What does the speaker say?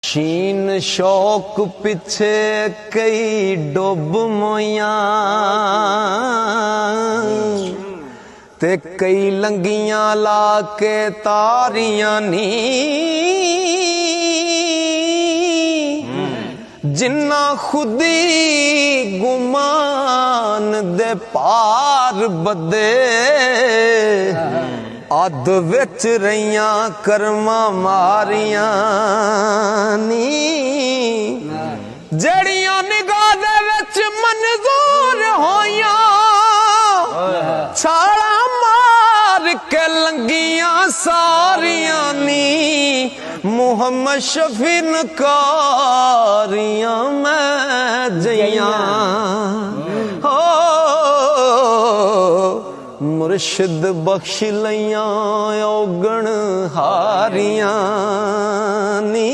शीन शौक पिछे कई डुब मोया ते कई लंगियां ला के तारियां नी जिन्ना खुदी गुमान दे पार बदे अद विच रहियां कर्मा मारियां नी जड़ियां निगाह दे विच मंजूर होइयां छाड़ा मार के लंगियां सारियां नी मुहम्मद शफी नकारियां मैं जइयां हो मुर्शिद बख्श लइयां औगण हारियां नी।